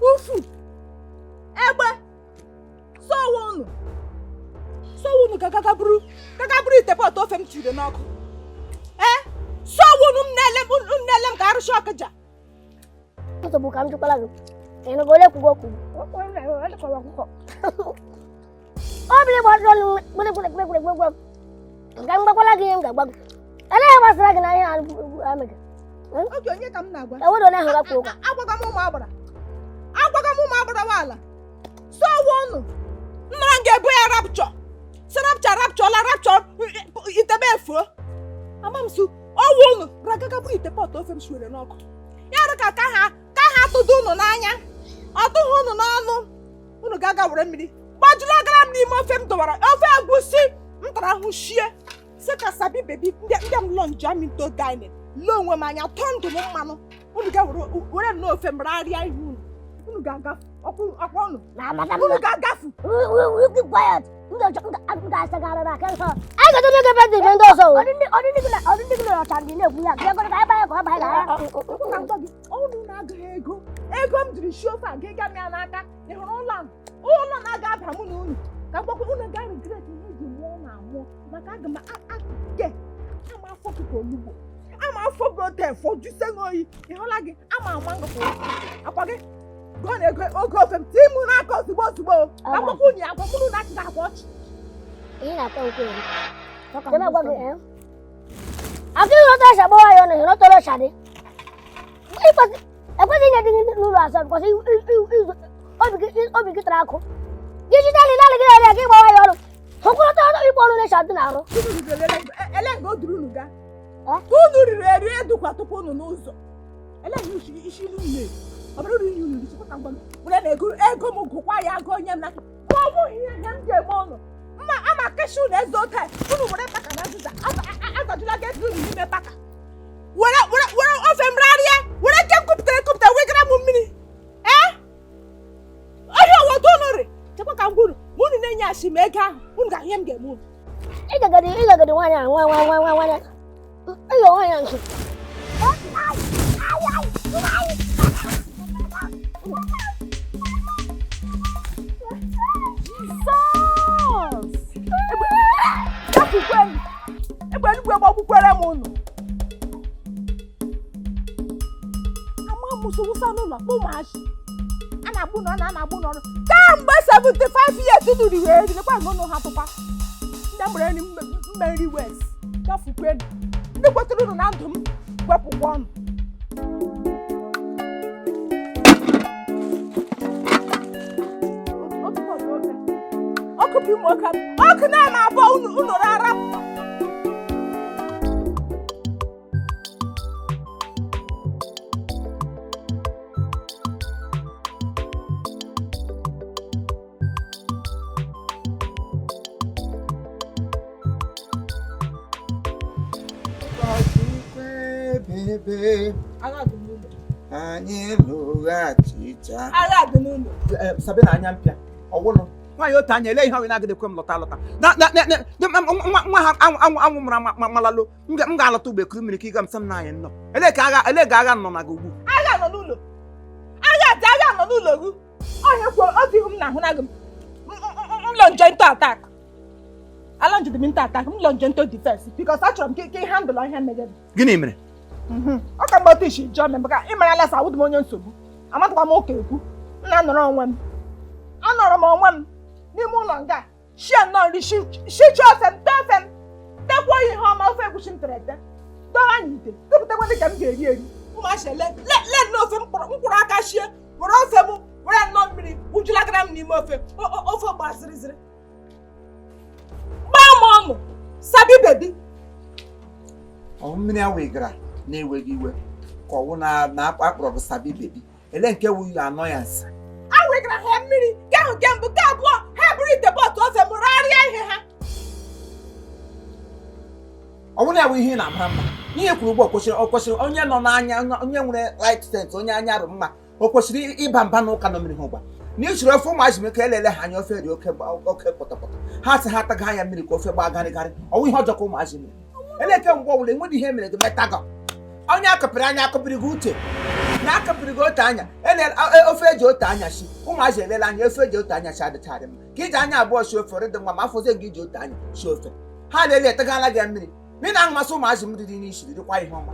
Ufu. Egbe. Sowunu kakaburu ite pot ofe m tire n'ọkụ. Sowunu nnelem ka arụsị ọkịja. Nsogbu ka m jụkwala gị. Ị nọ gole kwugo okwu. Ọ bụrụ gbadoro ga mgbakwala gị m ga-agba gị. Elee gbasara gị na ihe amega. Oge onye ka m na-agwa? Ewedo na ahụ gakwu okwu. Agwaga m ụmụ agbara nwaala. Sowunu nnara m ga-ebu ya rapchọ. Si rapchọ itebe efuo. Amamsu ọwụ unu ragagaburu ite pot ofe m shiwere n'ọkụ. Ya rụ ka ha tụdo unu n'anya. Ọ tụghị unu n'ọnụ. Unu ga-aga were mmiri gbajuru agara m n'ime ofe m dọwara ofe egwusi m tara ahụ shie si ka sabi bebi ndị m lọ njem into dining lee onwe m anya tọọ ndụ m mmanụ. Unu ga were n'ofe m rarịa ihe unu ga-agafu ọkwa unu ga-agafu. Keep quiet. Ga-asagara na kansa. Ai ga tebe ke bedi bendo so. Odindi gula ọchandi na-ekwu ya. Ya ka aba ya ka aba ya. Unu na-agaghị ego m jiri shi ofe a ga m ya n'aka. Ị hụrụ ụlọ na-aga aba mụ na unu ka gbakwa unu ga regret ihe ji mụọ na amụọ maka aga m ake ama afọ kụkọ olugbo ama afọ Therefor juse oyi. Ị hụla gị ama ngọpụ akwa gị gụọ na ego oge ofe m tii mụ n'aka ozugbo akwụkwọ unyi agwa mụrụ na achị ga-akwa ọchị. Ihe na-atọ nke eri. Deme agwa gị akị ịghọta esi agbawa ya ọnụ ịghọtara ọchadị. Ekwesịghị inye dị n'ụlọ asọ bịkọsị obi gị tara akụ. Gị jide alị gị na-eri gị gbawa ya ọrụ. Hụkwụrọta ịkpọ ọrụ na-echa dị n'arụ. Ele nga o duru unu gaa. Unu riri eri edukwa tupu unu n'ụzọ. Ele nga isi n'ụlọ ọ bụrụ na ihe unu risikwa ka mgbe were na ego m gụkwa ya agụ onye m n'aka. Ma ọ bụghị ihe m ga-eme ọnụ. Mma ama keshi unu eze ote unu were paka na azịza azajula gị ezi unu n'ime paka. Were ofe m rarịa were ke m kupụtara wegara m mmiri. Ọhịa owodo unu rị chekwa ka m gwuru ma unu na-enye achị ma ego ahụ unu ga ihe m ga-eme unu. Ịgagadi nwaanyị ahụ nwa ịyọ nwaanyị ahụ. Egbe eluigwe gbagbukwere m unu. Ama mụsowusa n'ụlọ ụmụazị a na-agbụ n'ọrụ kamgbe 75 years unu riri eri lekwa mgbe unu hapụkwa ndị mgbere mmeri west gafukwenu ndị kwetara unu na ndụ m wepụkwa ọnụ. Ọkụ na-eme abụọ unu rara anyị lụghachicha agha dị n'ụlọ. Sabe na anya mpịa ọwụlụ nwaanyị otu anya ele ihe ọwụ na-agịdekwe m lọta nwa ha anwụ mụrụ malalụ m ga-alọta ugbe kuru mmiri ka ịga m sam na anyị nnọọ ele ga agha nọ na gị ugbu agha nọ n'ụlọ gị ọhịa kwuo otu ihu m na-ahụ na gị m lọ nje nto atak ala njide m nto atak m lọ nje nto defense because achọrọ m ka ị handụl ihe mmejọ gịnị mere ọ ka mgbe otu isi jụọ m maka ịmara lesa awụdị m onye nsogbu amatakwa m ụka ekwu m na-anọrọ onwe m anọrọ m onwe m n'ime ụlọ nga shie nnọọ nri shichi ofe m tekwa ihe ọma ofe egwusi m tere ete dọwa anyị ite tụpụtakwa dị ka m ga-eri eri ụmụasị le n'ofe mkpụrụ aka shie were ofe m were nnọọ mmiri ujulagara m n'ime ofe gbazịrịzịrị gbaa m ọnụ sabi bebi mmiri ahụ gara na-enweghị iwe ka ọwụ na-akpọrọ bụ sabi bebi ele nke wu ya anọ ya nsị awegara ha mmiri nke ahụ nke mbụ nke abụọ ha buru ite bọtụ ofe m rarịa ihe ha ọ bụrụ ya bụ ihe na-ama mma ihe kwuru ugbo ọ kwesịrị onye nọ n'anya onye nwere light sense onye anya rụ mma o kwesịrị ịba mba n'ụka nọ mmiri ha ụgba na isiri ofe ụmụazị m ka elele ha anya ofe dị oke pọtọpọtọ ha sị ha ataga anya mmiri ka ofe gbaa garịgarị ọwụ ihe ọjọọ ka ụmụazị mere eleke mgbe ọbụla enweghị ihe mere gị metago onye akọpịrị anya akọpịrị gị uche na akọpịrị gị otu anya ofe eji otu anya shi ụmụazị elela anya ofe eji otu anya shi adịchadị mma ka iji anya abụọ shi ofe dị mma ma afọzie gị iji otu anya shi ofe ha lele etegala gị mmiri ị na-amasị ụmụazị m dị n'isi dịkwa ihe ọma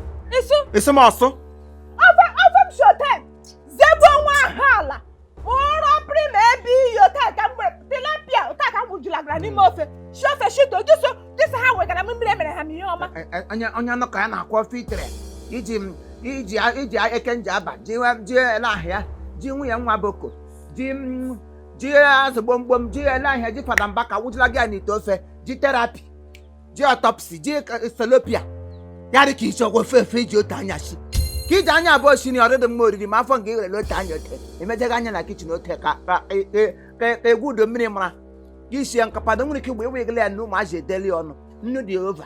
isi m ọsụ ofe m shotem zebo nwa ahụ ala ụrọ prim ebe iyi otu ka mgbere tilapia otu ka m gbujulagara n'ime ofe shi ofe shito dịso ha wegara m mmiri emere ha m ihe ọma onye nọ ka ya na-akwa ofe itere iji eke nji aba ji ele ahịa ji nwunye nwa boko ji azụ gbomgbom ji ele ahịa ji fada mba ka wụjila gị n'ite ofe ji terapi ji ọtọpsi ji selopia ya dị ka isi ọgwụ ofe ji otu anya shi ka iji anya abụọ shi na ọdịdị mma oriri ma afọ nke iwere otu anya ote emejeghị anya na kichin ote ka egwu udo mmiri mara gị sie nkapado nwere ike igbe ewegala ya na ụmụazị edeli ọnụ nnu dị ova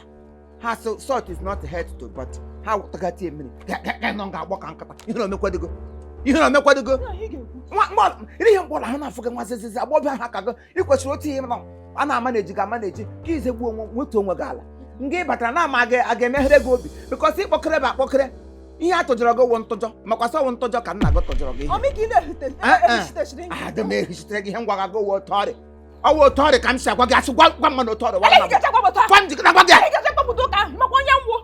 ha salt is not head to but ha wụtagati mmiri nọ ga-agbọ ka nkata ihe na omekwadogo ihe mkpọrọ ahụ na-afụ gị nwa zizizi agbọbịa ha ka gị ikwesịrị otu ihe a na-ama na-eji ga ama na-eji ka izegbu onwe nwetu onwe gị ala nga ị batara na ama a ga-emeghere gị obi bịkọsị ịkpọkere bụ akpọkere ihe a tụjọrọ gị wụ ntụjọ makwasị ọwụ ntụjọ ka nna gị tụjọrọ gị adị m ehichitere gị ihe ngwa gị owe otu ọrị ọwụ otu ọrị ka m si agwa gị asị gwa mma na otu ọrị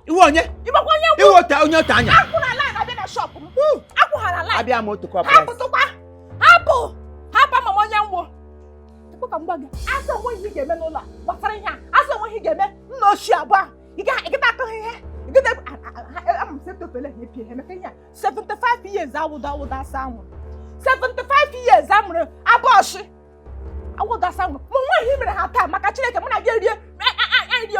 iwe onye iwe onye otu anya abịa m otu kọp hapụ mama onye ngwo tupu ka m gwa gị asị onwe ihe ị ga-eme n'ụlọ gbasara ihe a asị onwe ihe ị ga-eme nna ochie abụọ ịgịta akụ ihe ịgịta amụsịtofele epie emeka ihe 75 years awụda asa anwụ 75 years amụrụ abọọshị awụda asa anwụ mụ nwa ihe mere ha taa maka Chineke mụ na gị rie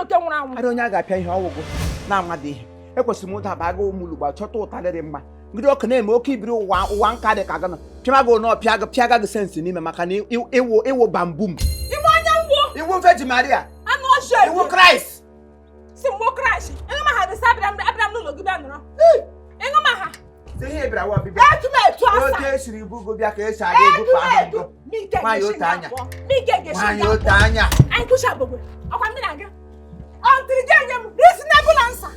oke nwụrụ anwụ adị onye a ga-apịa ihe ọgwụgwụ na-amadị ihe ekwesịrị m ụda ba aga ụmụlugba chọta ụtarị dị mma ngịdị ọkụ na-eme oke ibiri ụwa nka dị ka gana pịamago na pịaga gị sensị n'ime maka na iwu bambum ime onye ngwo iwu Virgin Maria anụ ọjọọ iwu Kraịst si mgbe Kraịst ịṅụma ha dịsa abịara m n'ụlọ gị bịa nọrọ ịṅụma ha ihe bịara wa ọbịbịa etumetu asa otu esiri ibu bịa ka esi aga ebufe ahụ ndụ nwaanyị otu anya nwaanyị otu anya anyị kwụcha gbogbo ọkwa ndị na-aga ọntịrị gị enye m reasonable answer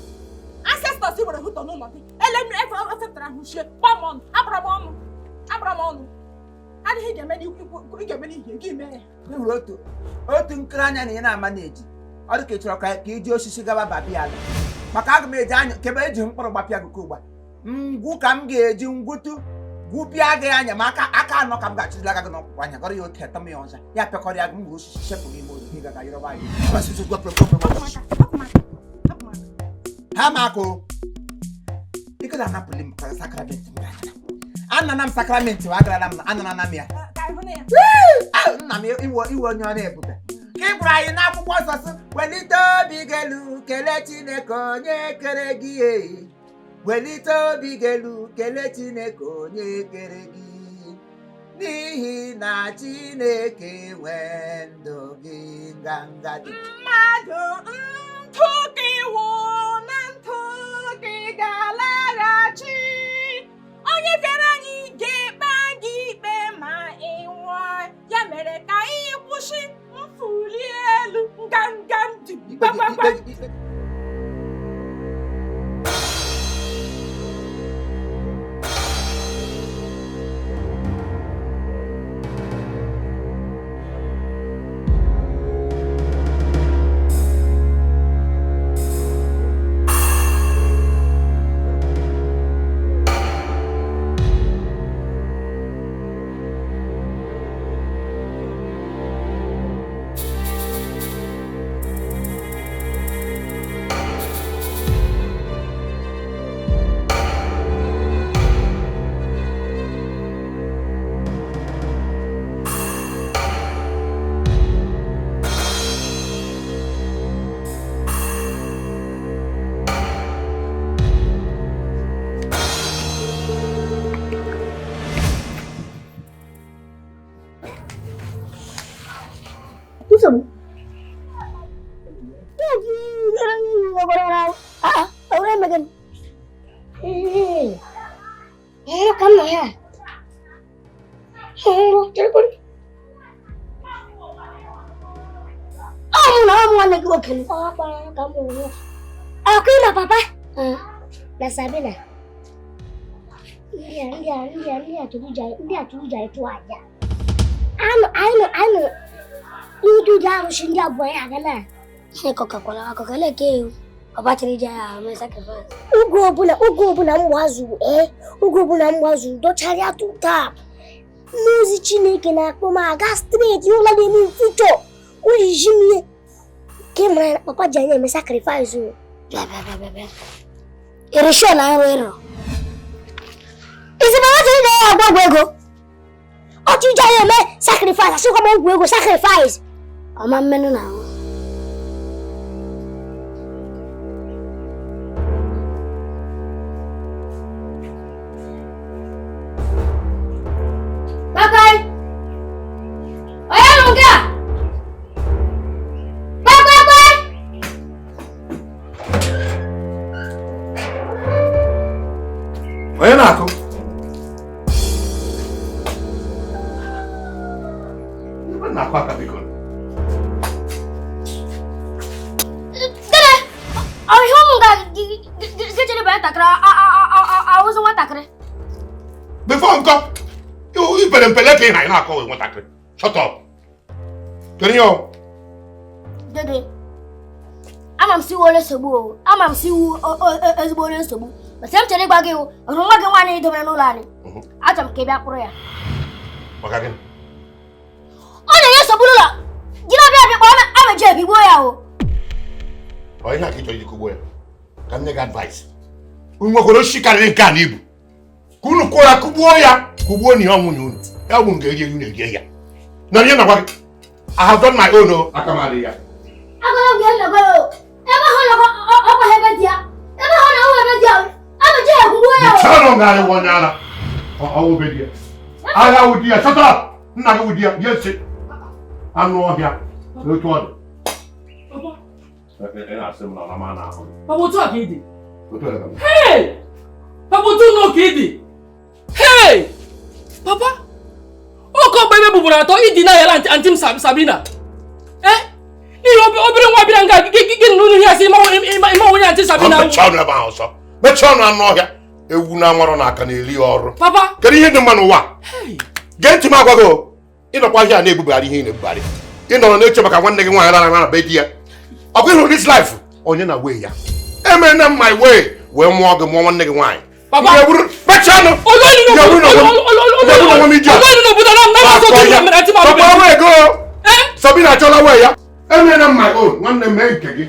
ancestors were hụtọ n'ụlọ gị efetara ahụ chie gbam ọnụ agbara m ọnụ adịghị ga-eme n'ihe gị mee ya nwere otu nkiri anya na ị na-ama na-eji ọ dị ka ị chọrọ ka iji osisi gaba babia ala maka aga m eji anya kebe eji mkpụrụ gbapịa gị ka ụgba ngwu ka m ga-eji ngwutu gwupịa gị anya ma aka anọ ka m ga-achịzila aka gị n'ọkpụkpụ anya gọrọ ya oke atọ m ya ọzọ ya pịakọrọ ya gị mgbe osisi shepụ n'ime olu gị gaga yọrọba anyị ha mako ike na-anapụli m sakramenti anana m sakramenti wa agara m anana m ya nna m iwe onye ọrụ ebube ka ị gwara anyị n'akwụkwọ nsọ sị welite obi gị elu kelee Chineke onye kere gị welite obi gị elu kelee Chineke onye kere gị n'ihi na Chineke nwee ndụ gị nganga dị mmadụ ntụ gị wụ na ntụ gị ga-alaghachi onye bịara anyị ga-ekpe gị ikpe ma ị nwụọ ya mere ka anyị kwụsị mfuli elu nganga ndụ gbaggbagba Nsogbu. Ahora me quedo. Kamu ya. Telepon. Kamu nak mana kau kena apa kamu? Akuna papa. Na Sabina. Ndia tuja itu aja. Anu. Itu jaru shindia boy agana. Coca-Cola ke. Papa trija me sacrifice. Ugo buna mwazu mwazu do chari atuta. Muzi Chineke na akpoma aga straight yola de mi future. Uji jimie. Kemra papa janye me sacrifice o. Bla. Eresho na ero. Isi baba janye na agbo. O ti janye me sacrifice, aso ko mo ego sacrifice. O ma menu na. Bye. Oya lunga. Bye. Oya nako. Nako akabiko. Dere. Oy hunga gijere ba takra. I was want takra. Before uncle. You better peleke na ina ko we takre. Shut up. Kenyo. Dede. Amam si wole Nsogbu. Amam si ezigbo Nsogbu. But am chere gbage o. Orunwa ge nwani do no lani. Atam ke bia kporo ya. Maka gin. Onye Nsogbu lo. Gina bia ko na ameje bigbo ya o. Oya na ki to yikubo ya. Kan nega advice. Unwo ko lo shikare nka ni bu. Kunu kora kubuo ya. Kubuo ni onwu ni unu. Ya wu ngeri enu na ya. Na ye na kwa. I have done my own akamari ya. Agora nge lo go. Eba ho lo ko hebe dia. Eba ho na hebe dia. Ameje kubuo ya o. Chano ngale wonyala. O be dia. Ala udia shut up. Nna ga udia. Yes. Anu ohia. No to on. Papa. Ena semna na mana ahụ. Papa otu a ka ịdị. Otu a ka. Hey! Papa otu no ka ịdị. Hey! Papa. Oko bebe bubura atọ ịdị na yala antim Sabina. Ihe obere nwa bịara nga gị nunu ihe asị ịma onye anti Sabina. Mechọnụ ebe ahụ ọsọ. Mechọnụ anụ ọhịa. Ewu na anwụrụ n'aka na-eli ọrụ. Papa. Kedu ihe dị mma n'ụwa? Hey! Gee ntị m agwa gị o. Ịnọkwa ahịa na-ebugharị ihe ị na-ebugharị. Ị nọrọ na-eche maka nwanne gị nwaanyị lara na be di ya. Ọ bụghị this life onye na way ya. Eme na my way wee mụọ gị mụọ nwanne gị nwaanyị. Papa. Mechanụ. Sabina achọla way ya. Eme na my own nwanne m mee nke gị.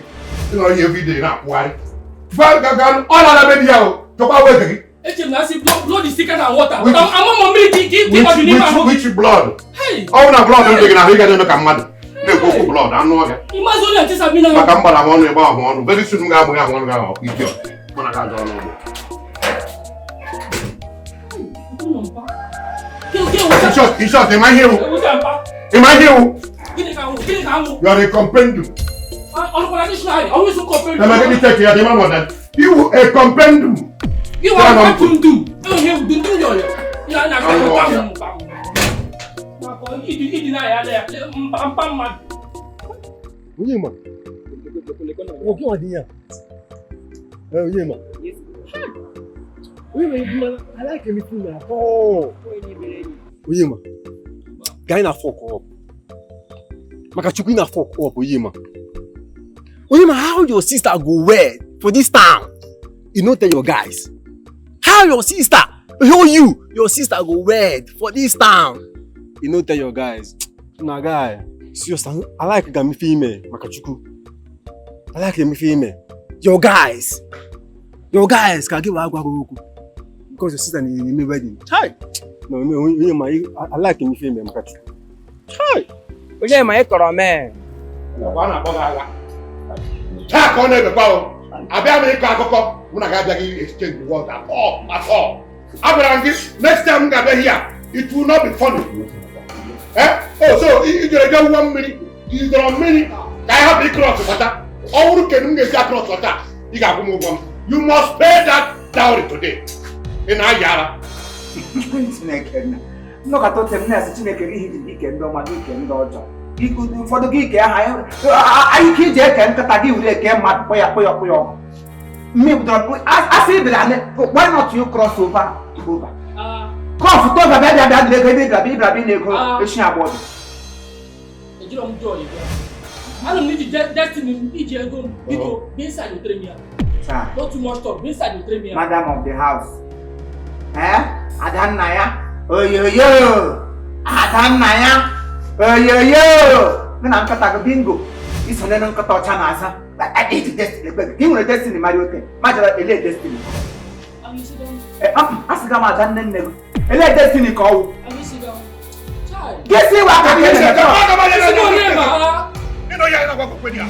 Ị nọrọ ihe everyday na-akwụgharị. Gaga ọ lara be di ya o. Chọkwa way nke gị. Echem na asị blood is thicker than water. Ama mmiri dị ọdụ n'ime ahụ. Which blood? Hey! Ọ na blood ndị gị na ahụ ị ga-eme ka mmadụ. Na-ekwu okwu blood anụ ọhịa. Ịmazị onye anti Sabina. Maka m gbara m ọnụ ebe ahụ ọnụ. Very soon m ga-amụ ya ọnụ ga-ahụ ike. Mana ka aga ọnụ ugbo. In short, am I here? Am I here? You are a compendum. Let me take you. You are a compendum. You are a compendum. I like anything at all. Oyema, guy na fuck up. Makachukwu na fuck up, Oyema. Oyema, how your sister go wed for this town? You don't tell your guys. How your sister, your sister go wed for this town? You don't tell your guys. Nah, guy, seriously, I like Gami female, Makachukwu. I like Gami female. Your guys can give a because your sister in me wedding. Hi. No, I like him female, Makachukwu. Hi. Oye, my man. Talk on it about. I be able to go. When I got to exchange the word at all. Next time we are here, it will not be funny. Oh, so you just 1 minute. You got a minute. I have big cross water. All you can get cross water. You got to move on. You must pay that dowry today. In Ayala. No, I thought them nurse to make a weekend or my weekend daughter. He could do for the geek. I kid Jack and Katagi will get mad for your. Me I say why not you cross over? Cross over baby nego. E shin abodo. E jiro mu joy. I don't need the destiny ije go biko be inside your tremia. Sir. Not too much talk, be inside your tremia. Madam of the house. Adanaya. Oyoyo. Adanaya. Oyoyo. Na nkata go bingo. Iso na nkata ocha na asa. I need destiny. Give me destiny Mario K. Major ele destiny. Am you sit down? Asiga ma dan nego. Ele destiny ko wo. Am you sit down? Child. Yes, you are coming. You know you're not going to quit here.